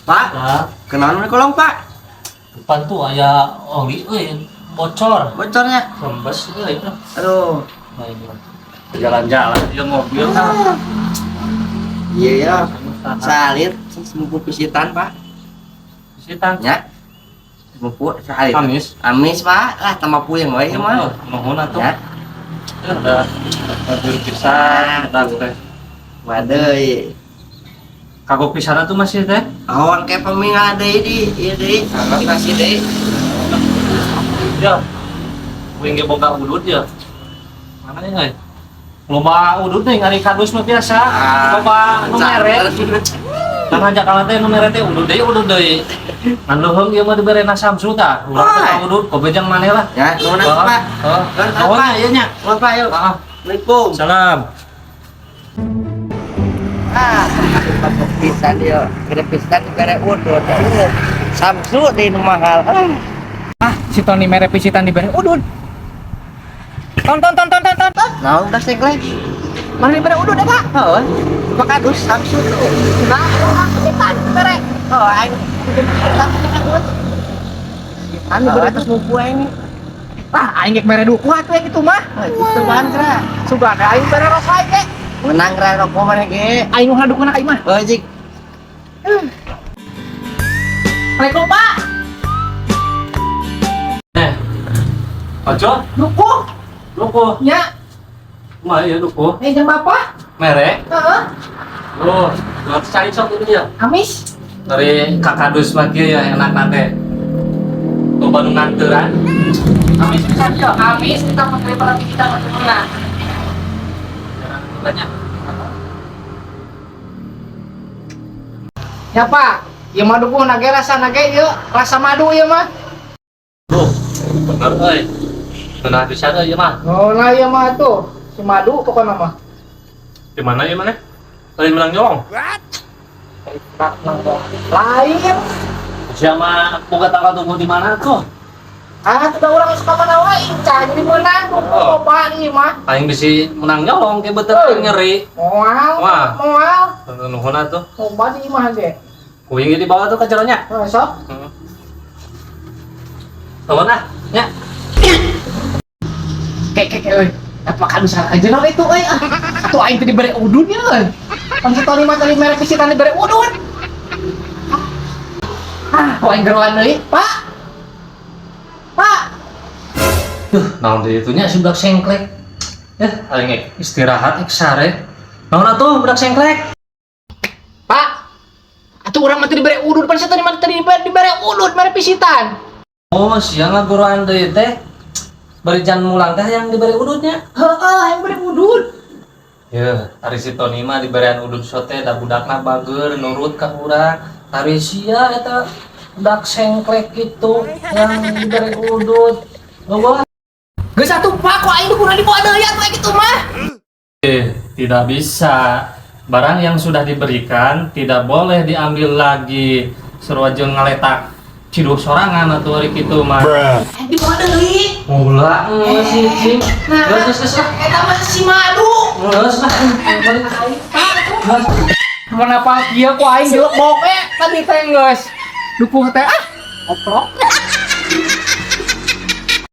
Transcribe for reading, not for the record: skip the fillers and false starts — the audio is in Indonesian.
Pak, Nah, kenalan di kolong Pak. depan tuh aya oli bocor. Bocornya. Rembes itu. Aduh. Nah, ini. Jalan-jalan dia mobil kan. Iya ya. Salit semupu pisitan Pak. Sitan. Ya. Semupu salit. Amis. Amis Pak. Lah tambah puyeng we ieu mah. Nuhun atuh. Ya. Ada mobil pisan, ada teh. Waduh. Kagok pisan tuh masih teh. Awan kayak pemingat deui di ieu deui. Kasih deui. Ya. Wing ge boga udut ya. Mana ya? Loba udut nih ngari kadus mah biasa. Loba nu mere. Kan aja kana teh nu mere teh udut deui. Ngan leuheung ieu mah dibere na Samsu tah. Urang teh udut kobejang maneh lah. Ya, nuhun Pak. Heeh. Awan ieu nya. Pak, yuk. Heeh. Assalamualaikum. Salam. Aku pisan dia. Kira pisan kira udut. Samsu di nu mahal. Si Tony mere pisitan di bare udud. Ton. Naon dah sengklek. Mana di bare udud ya, Pak? Heeh. Maka dus Samsu tuh. Nah, pisitan di bare. Oh, aing Anu bare terus mupu ini. Ah, aing geus mere duku atuh ya kitu mah. itu mantra. Sugan aing bare rasa ge. Menang ra rokok mana ge. Aing mah dukuna ka imah. Oh, Jik. Assalamualaikum, Pak. Ojo, Duku. luko. Nya, Mah ieu luko. jam berapa? Mere. Heeh. Loh, lu cari sok itu ya. Amis. Dari kakadus lagi ya enak nate. Tuh Bandung nganteran. Amis bisa dia. Amis kita pakai barang kita mana? Banyak. Ya, Pak. Ieu mah duku nage rasa nage ieu, rasa madu ieu mah. Tuh, bener euy. Benar bisa euy mah. Oh, nah ieu mah tuh. Si madu pokoknya mah. Di mana ya mana? Lain menang nyolong. Lain. Siapa boga tanggal tunggu di mana tuh? Ah, sudah orang suka mana wae, jadi menang tuh Oh. coba ieu mah. Paling bisa menang nyolong kayak betul nyeri. Moal, Wah. moal. Nuhun atuh. Coba di imah ge. Kuing di bawah tuh kaceronya. Sok. Nuhun ah, nya. Kek euy. Apa kan bisa aja lo itu euy. Atuh aing teh dibere udun ya euy. Pan setali mah tali merek pisitan dibere udun. Ah, kok aing geroan deui, Pak. Pak. Naon deui itunya si budak sengklek. Aing istirahat sare. Naon atuh budak sengklek? Pak. Atuh urang mah teh dibere udun, pan setali mah teh dibere udun merek pisitan. Oh, siang ngagoroan deui teh. Bari jan mulang teh yang diberi udutnya. Heeh, yang bere udun. Ya, ari si Tony mah diberian udut sote da budakna bager nurut ka urang. Ari sia eta budak sengklek gitu yang diberi udut. Loba. Geus atuh Pak, kok aing kudu dibawa deui atuh kitu mah. Tidak bisa. Barang yang sudah diberikan tidak boleh diambil lagi. Seru aja ngaletak ciduk sorangan atau hari kitu mah. Dibawa deui. Mula si cing. Nah, eta mah si madu. Geus lah. Kenapa dia kok aing dilebok tadi teh geus. Dukuh teh oprok.